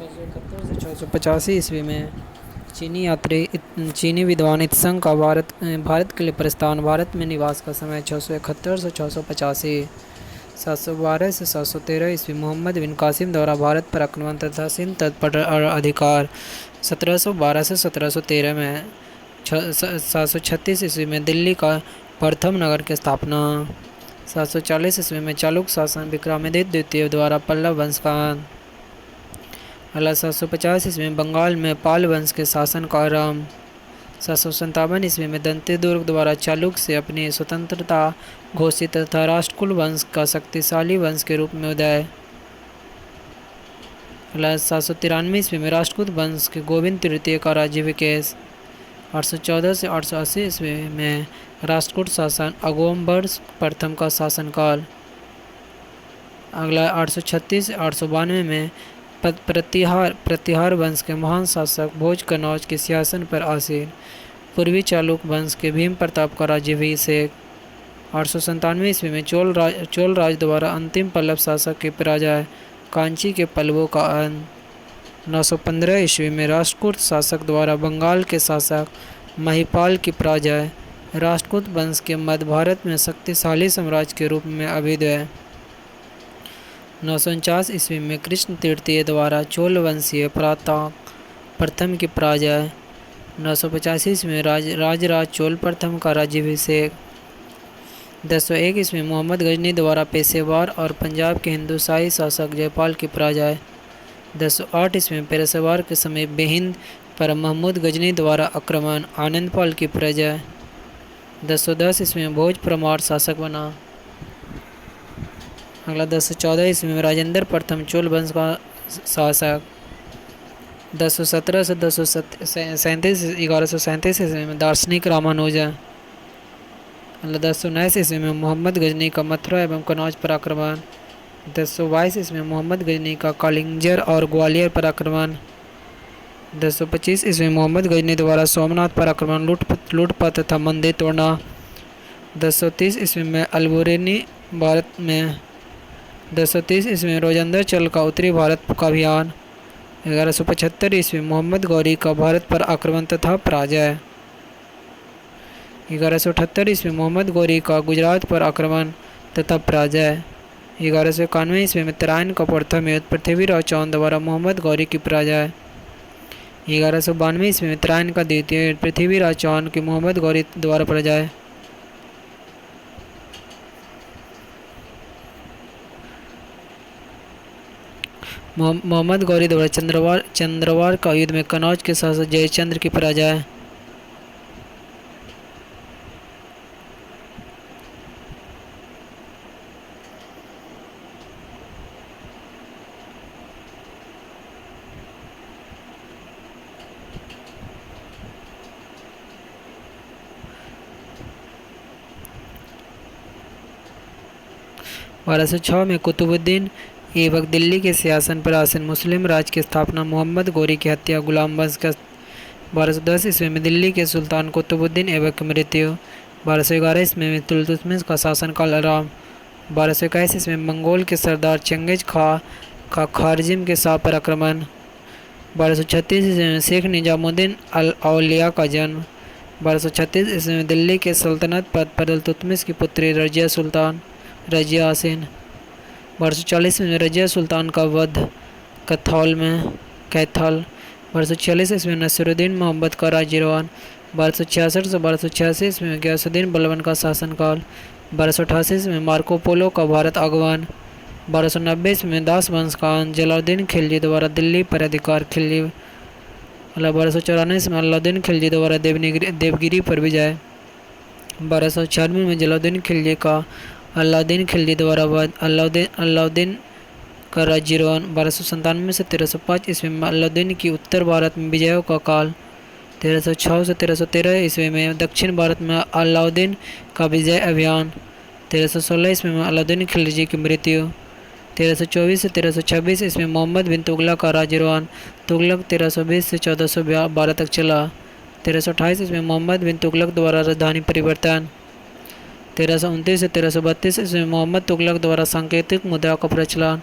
681 से 685 ईस्वी में चीनी विद्वान इत्संग का भारत के लिए प्रस्थान। भारत में निवास का समय 671 से 685। 712 से 713 ईस्वी मोहम्मद बिन कासिम द्वारा भारत पर आक्रमण तथा सिंध तट पर अधिकार। 1712 से 1713 में 736 ईस्वी में दिल्ली का प्रथम नगर की स्थापना। 740 ईस्वी में चालुक्य शासन विक्रमादित्य द्वितीय द्वारा पल्लव वंश का। 750 ईस्वी में बंगाल में पाल वंश के शासन का आरंभ। 757 ईस्वी में दंतेदुर्ग द्वारा चालुक्य से अपनी स्वतंत्रता घोषित तथा राष्ट्रकूट वंश का शक्तिशाली वंश के रूप में उदय। 793 ईस्वी में राष्ट्रकूट वंश के गोविंद तृतीय का राज्याभिषेक। 814 से 880 ईस्वी में राष्ट्रकूट शासन अगोम्बर्स प्रथम का शासनकाल। अगला 836 से 892 में प्रतिहार वंश के महान शासक भोज कनौज के सिंहासन पर आसीन। पूर्वी चालुक्य वंश के भीम प्रताप का राज्याभिषेक। 897 ईस्वी में चोल राज द्वारा अंतिम पल्लव शासक के पराजय। कांची के पल्लवों का अंत। 915 ईस्वी में राष्ट्रकूट शासक द्वारा बंगाल के शासक महिपाल की पराजय। राष्ट्रकूट वंश के मध्य भारत में शक्तिशाली साम्राज्य के रूप में अभ्युदय। 949 ईस्वी में कृष्ण तृतीय द्वारा चोल वंशीय परांतक प्रथम की पराजय। 985 ईस्वी में राजराज चोल प्रथम का राज्याभिषेक। 1001 ईस्वी में मोहम्मद गजनी द्वारा पेशेवर और पंजाब के हिंदू शाही शासक जयपाल की पराजय। 1008 ईस्वी में पेशेवर के समीप बेहिंद पर महमूद गजनी द्वारा आक्रमण आनंदपाल की पराजय। 1010 ईस्वी में भोज परमार शासक बना। अगला 1014 ईस्वी में राजेंद्र प्रथम चोल वंश का शासक। 1017 से 1137 ईस्वी में दार्शनिक रामानुजन। 1019 ईस्वी में मोहम्मद गजनी का मथुरा एवं कनौज पर आक्रमण। 1022 ईस्वी में मोहम्मद गजनी का कालिंजर और ग्वालियर पर आक्रमण। 1025 ईस्वी में मोहम्मद गजनी द्वारा सोमनाथ पर आक्रमण लूटपाट तथा मंदिर तोड़ना। 1030 ईस्वी में अलबुरेनी भारत में। 1030 ईस्वी में रोजंदर चल का उत्तरी भारत का अभियान। 1175 ईस्वी में मोहम्मद गौरी का भारत पर आक्रमण तथा पराजय। 1178 ईस्वी में मोहम्मद गौरी का गुजरात पर आक्रमण तथा पराजय। 1191 ईस्वी में तराइन का प्रथम युद्ध पृथ्वीराज चौहान द्वारा मोहम्मद गौरी की पराजय। 1192 ईस्वी में तराइन का द्वितीय युद्ध पृथ्वीराज चौहान की मोहम्मद गौरी द्वारा पराजय। मोहम्मद गौरी द्वारा चंद्रवार का युद्ध में कनौज के शासक जयचंद्र की पराजय। बारह सौ 6 में कुतुबुद्दीन ऐबक दिल्ली के सिंहासन पर आसीन। मुस्लिम राज की स्थापना मोहम्मद गौरी की हत्या गुलाम वंश का। 1210 ईस्वी में दिल्ली के सुल्तान कुतुबुद्दीन ऐबक की मृत्यु। 1211 ईस्वी में इल्तुतमिश का शासनकाल आरंभ। 1221 ईस्वी में मंगोल के सरदार चंगेज खां का खारजिम के शाह पर आक्रमण। 1236 ईस्वी में शेख निजामुद्दीन अल औलिया का जन्म। 1236 ईस्वी में दिल्ली के सल्तनत पद पर इल्तुतमिश की पुत्री रजिया आसीन। 1240 में रजिया सुल्तान का वध कैथल। 1246 ईस्वी में नसीरुद्दीन मोहम्मद का राज्यारोहण। 1266 से 1286 ईस्वी में गयासुद्दीन बलबन का शासनकाल। 1288 ईस्वी में मार्को पोलो का भारत आगमन। 1290 ईस्वी में दास वंश का अंत जलालुद्दीन खिलजी द्वारा दिल्ली पर अधिकार। 1294 ईस्वी में अलाउद्दीन खिलजी द्वारा देवगिरी पर विजय। 1296 में जलालुद्दीन खिलजी का अलाउद्दीन खिलजी द्वारा वध। अलाउद्दीन का राज्यारोहण। 1297 से 1305 ईस्वी में अलाउद्दीन की उत्तर भारत में विजयों का काल। 1306 से 1313 ईस्वी में दक्षिण भारत में अलाउद्दीन का विजय अभियान। 1316 ईस्वी में अलाउद्दीन खिलजी की मृत्यु। 1324 से 1326 ईस्वी में मोहम्मद बिन तुगलक का राज्यारोहण। तुगलक 1320 से 1412 तक चला। 1328 ईस्वी में मोहम्मद बिन तुगलक द्वारा राजधानी परिवर्तन। 1329 से 1332 ईस्वी में मोहम्मद तुगलक द्वारा सांकेतिक मुद्रा का प्रचलन।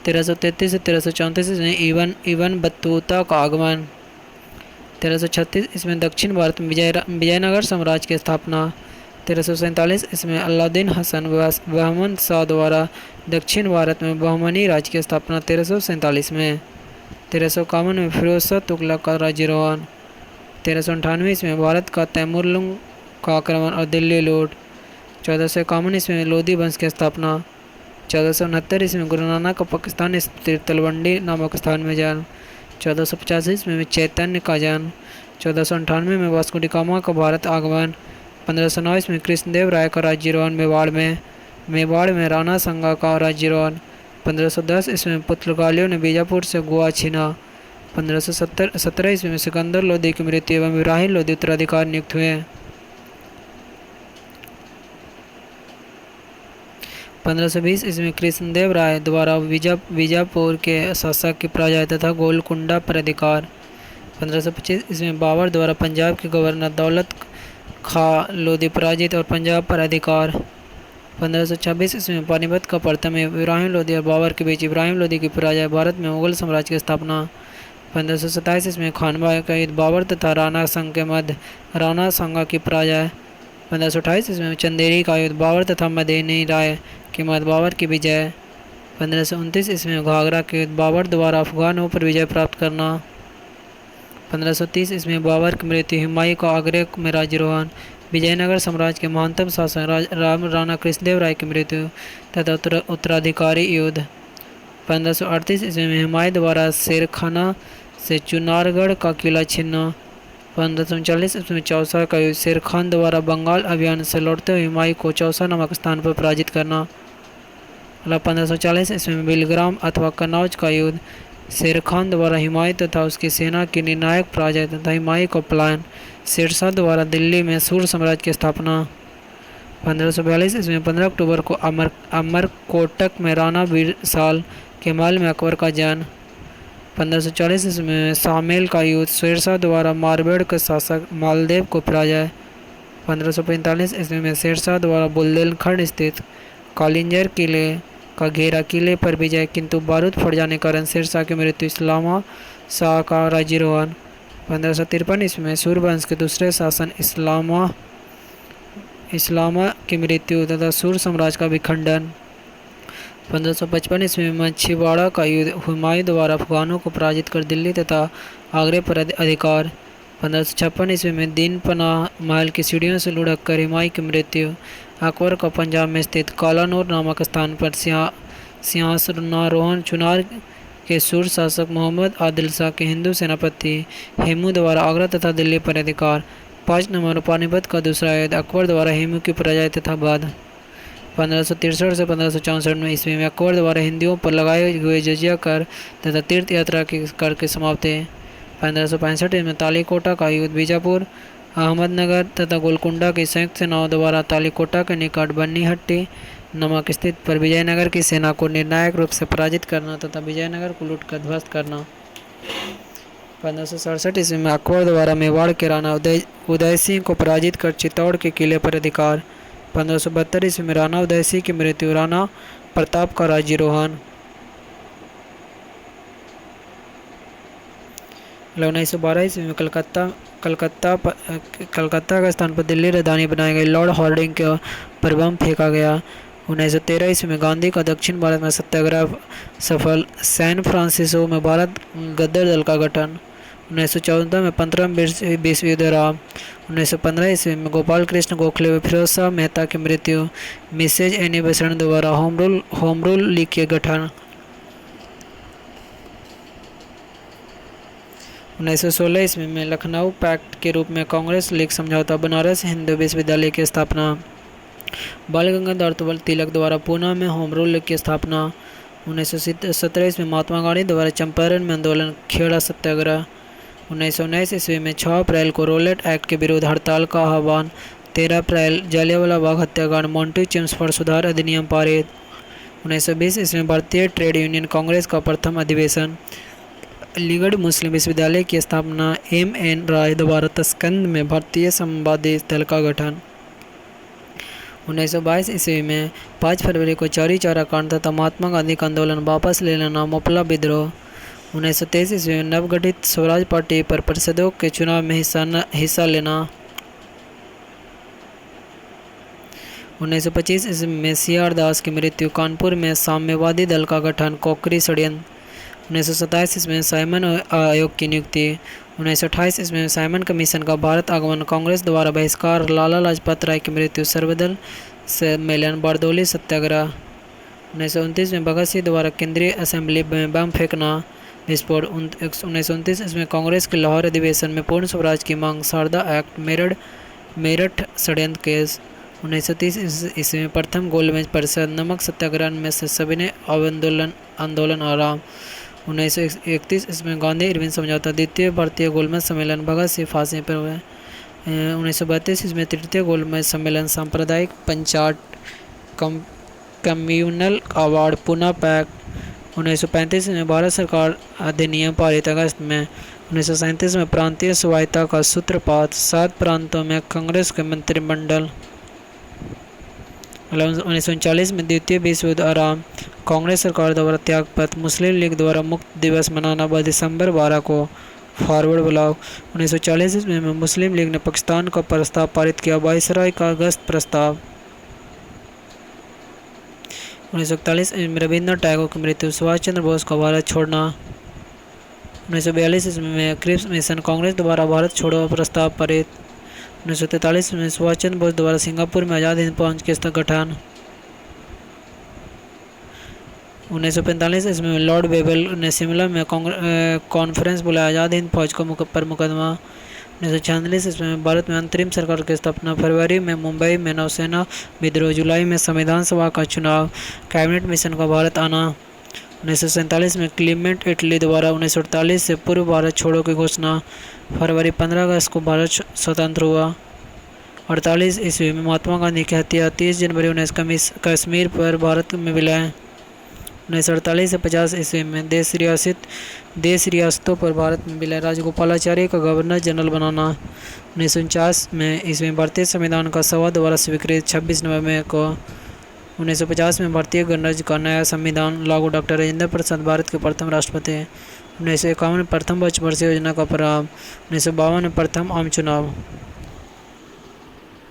1333 से 1334 ईस्वी में इवन बतूता का आगमन। 1336 इसमें दक्षिण भारत में विजयनगर साम्राज्य की स्थापना। 1347 इसमें अलाउद्दीन हसन बहमन शाह द्वारा दक्षिण भारत में बहमनी राज्य की स्थापना। 1347 में 1351 में फिरोज शाह तुगलक का राज्यारोहण। 1398 इसमें भारत का तैमूरलंग का आक्रमण और दिल्ली लूट। 1451 इसमें लोधी वंश की स्थापना। 1469 इसमें गुरु नानक का पाकिस्तान स्थित तलवंडी नामक स्थान में जन्म। 1485 इसमें चैतन्य का जन्म। 1498 में वास्को डी गामा का भारत आगमन। 1509 इसमें कृष्णदेव राय का राज्यारोहण मेवाड़ में राणा संगा का राज्यारोहण। 1510 इसमें पुर्तगालियों ने बीजापुर से गोवा छीना। 1517 ईस्वी में सिकंदर लोदी की मृत्यु एवं इब्राहिम लोदी उत्तराधिकारी नियुक्त हुए। 1520 ईस्वी में कृष्णदेव राय द्वारा बीजापुर के शासक की प्रजा तथा गोलकुंडा पर अधिकार। 1525 ईस्वी में बाबर द्वारा पंजाब के गवर्नर दौलत खां लोदी पराजित और पंजाब पर अधिकार। 1526 ईस्वी में पानीपत का प्रथम इब्राहिम लोदी और बाबर के बीच इब्राहिम लोदी की पराजय, भारत में मुगल साम्राज्य की स्थापना। 1527 ईस्वी में खानवा का युद्ध, बाबर तथा राणा संघ के मध्य, राणा संगा की पराजय। 1528 ईस्वी में चंदेरी का युद्ध, बाबर तथा मदनी राय के मध्य, बाबर की विजय। 1529 ईस्वी में घाघरा के युद्ध, बाबर द्वारा अफगानों पर विजय प्राप्त करना। 1530 ईस्वी में बाबर की मृत्यु, हुमायूं का आगरे में राज्यारोहण, विजयनगर साम्राज्य के महानतम शासक राणा कृष्णदेव राय की मृत्यु तथा उत्तराधिकारी युद्ध। 1538 ईस्वी में हुमायूं द्वारा शेरखाना से चुनारगढ़ का किला छीनना। 1539 ईस्वी में चौसा का युद्ध, शेर खान द्वारा बंगाल अभियान से लौटते हुए हुमायूं को चौसा नामक स्थान पर पराजित करना। 1540 ईस्वी में बिलग्राम अथवा कन्नौज का युद्ध, शेर खान द्वारा हुमायूं तथा उसकी सेना की निर्णायक पराजय तथा हुमायूं का पलायन, शेरशाह द्वारा दिल्ली में सूर साम्राज्य की स्थापना। 1542 ईस्वी में 15 अक्टूबर को अमरकोटक में राणा बीरसाल के महल में अकबर का जन्म। 1540 ईस्वी में शामेल का युद्ध, शेरशाह द्वारा मारवाड़ के शासक मालदेव को पराजय। 1545 ईस्वी में शेरशाह द्वारा बुंदेलखंड स्थित कालिंजर किले का घेरा, किले पर विजय किंतु बारूद फट जाने के कारण शेरशाह की मृत्यु, इस्लामा शाह का राज्यारोहण। 1553 ईस्वी में सूरवंश के दूसरे शासन इस्लामा की मृत्यु तथा सूर साम्राज्य का विखंडन। 1555 ईस्वी में मछीवाड़ा का युद्ध, हुमायूं द्वारा अफगानों को पराजित कर दिल्ली तथा आगरे पर अधिकार। 1556 ईस्वी में दीन पनाह महल की सीढ़ियों से लुढ़क कर हुमायूं की मृत्यु। अकबर का पंजाब में स्थित कालानूर नामक स्थान पर सिंहासनारोहण, चुनार के सूर शासक मोहम्मद आदिल शाह के हिंदू सेनापति हेमू द्वारा आगरा तथा दिल्ली पर अधिकार। 5 नंबर पानीपत का दूसरा युद्ध, अकबर द्वारा हेमू की पराजय तथा वध। 1563 से 1564 में ईस्वी में अकबर द्वारा हिंदुओं पर लगाए हुए जजिया कर तथा तीर्थ यात्रा के कर के समाप्ति। 1565 में तालीकोटा का युद्ध, बीजापुर, अहमदनगर तथा गोलकुंडा की संयुक्त सेनाओं द्वारा तालीकोटा के निकट बन्नीहट्टी नामक स्थित पर विजयनगर की सेना को निर्णायक रूप से पराजित करना तथा विजयनगर को लूटकर ध्वस्त करना। 1567 ईस्वी में अकबर द्वारा मेवाड़ के राणा उदय सिंह को पराजित कर चित्तौड़ के किले पर अधिकार। 1572 ईस्वी में राणा उदय सिंह की मृत्यु, राणा प्रताप का राज्यारोहण। 1912 ईस्वी में कलकत्ता का स्थान पर दिल्ली राजधानी बनाई गई, लॉर्ड हॉर्डिंग के पर बम फेंका गया। 1913 ईस्वी में गांधी का दक्षिण भारत में सत्याग्रह सफल, सैन फ्रांसिस्को में भारत गद्दर दल का गठन। 1914 में 15 विश्व युद्ध राम। 1915 ईस्वी में गोपाल कृष्ण गोखले व फिरोज शाह मेहता की मृत्यु, मिसेज एनी बेसेंट द्वारा होम रूल लीग के गठन। 1916 ईस्वी में लखनऊ पैक्ट के रूप में कांग्रेस लीग समझौता, बनारस हिंदू विश्वविद्यालय की स्थापना। बाल गंगाधर तिलक द्वारा पूना में होम रूल लीग की स्थापना। 1917 ईस्वी में महात्मा गांधी द्वारा चंपारण में आंदोलन, खेड़ा सत्याग्रह। 1919 ईस्वी में 6 अप्रैल को रोलेट एक्ट के विरुद्ध हड़ताल का आह्वान। 13 अप्रैल जलियांवाला बाग हत्याकांड, मॉन्टी चिम्स पर सुधार अधिनियम पारित। 1920 ईस्वी में भारतीय ट्रेड यूनियन कांग्रेस का प्रथम अधिवेशन। अलीगढ़ मुस्लिम विश्वविद्यालय की स्थापना, M.N. राय द्वारा तस्कंद में भारतीय संवादी दल का गठन। 1922 ईस्वी में 5 फरवरी को चौरी चौरा कांड तथा महात्मा गांधी का आंदोलन वापस ले लेना मोपला विद्रोह। 1923 ईस्वी में नवगठित स्वराज पार्टी पर परिषदों के चुनाव में हिस्सा लेना। 1925 ईस्वी में सीआर दास की मृत्यु। कानपुर में साम्यवादी दल का गठन, कोकरी षड्यंत्र। 1927 ईस्वी में साइमन आयोग की नियुक्ति। 1928 ईस्वी में साइमन कमीशन का भारत आगमन, कांग्रेस द्वारा बहिष्कार, लाला लाजपत राय की मृत्यु, सर्वदल सम्मेलन, बारदोली सत्याग्रह। 1929 में भगत सिंह द्वारा केंद्रीय असेंबली में बम फेंकना, विस्फोट। 1929 ईस्वी में कांग्रेस के लाहौर अधिवेशन में पूर्ण स्वराज की मांग, शारदा एक्ट, मेरठ षड्यंत्र केस। 1930 ईस्वी में प्रथम गोलमेज परिषद, नमक सत्याग्रह में से सविनय आंदोलन आराम। 1931 ईस्वी में गांधी इरविन समझौता, द्वितीय भारतीय गोलमेज सम्मेलन, भगत सिंह फांसी पर हुए। 1932 ईस्वी में तृतीय गोलमेज सम्मेलन, सांप्रदायिक पंचायत, कम्युनल अवार्ड, पुना पैक्ट। 1935 में भारत सरकार अधिनियम पारित अगस्त में। 1937 में प्रांतीय स्वायत्तता का सूत्रपात, 7 प्रांतों में कांग्रेस के मंत्रिमंडल। 1939 में द्वितीय विश्व युद्ध आराम, कांग्रेस सरकार द्वारा त्यागपत्र, मुस्लिम लीग द्वारा मुक्त दिवस मनाना दिसंबर 12 को, फॉरवर्ड ब्लॉक। 1940 में मुस्लिम लीग ने पाकिस्तान का प्रस्ताव पारित किया, वायसराय का गश्त प्रस्ताव। 1941 में रविन्द्रनाथ टैगोर की मृत्यु, सुभाष चंद्र बोस का भारत छोड़ना। 1942 में क्रिप्स मिशन, कांग्रेस द्वारा भारत छोड़ो प्रस्ताव पारित। 1943 में सुभाष चंद्र बोस द्वारा सिंगापुर में आज़ाद हिंद फौज के गठन। 1945 इसमें लॉर्ड वेबल ने शिमला में कॉन्फ्रेंस बुलाया, आज़ाद हिंद फौज पर मुकदमा। 1946 इसमें भारत में अंतरिम सरकार की स्थापना, फरवरी में मुंबई में नौसेना विद्रोह, जुलाई में संविधान सभा का चुनाव, कैबिनेट मिशन का भारत आना। 1947 में क्लीमेंट इटली द्वारा 1948 से पूर्व भारत छोड़ो की घोषणा, फरवरी 15 अगस्त को भारत स्वतंत्र हुआ। 48 ईस्वी में महात्मा गांधी की हत्या, 30 जनवरी 19 कश्मीर पर भारत में विलय। 1948 से 50 ईस्वी में देश रियासतों पर भारत में विलय, राजगोपालाचारी का गवर्नर जनरल बनाना। 1949 में ईस्वी में भारतीय संविधान का सभा द्वारा स्वीकृत, 26 नवंबर को। 1950 में भारतीय गणराज्य का नया संविधान लागू, डॉक्टर राजेंद्र प्रसाद भारत के प्रथम राष्ट्रपति। 1951 में प्रथम पंचवर्षीय योजना का प्रारंभ। 1952 में प्रथम आम चुनाव।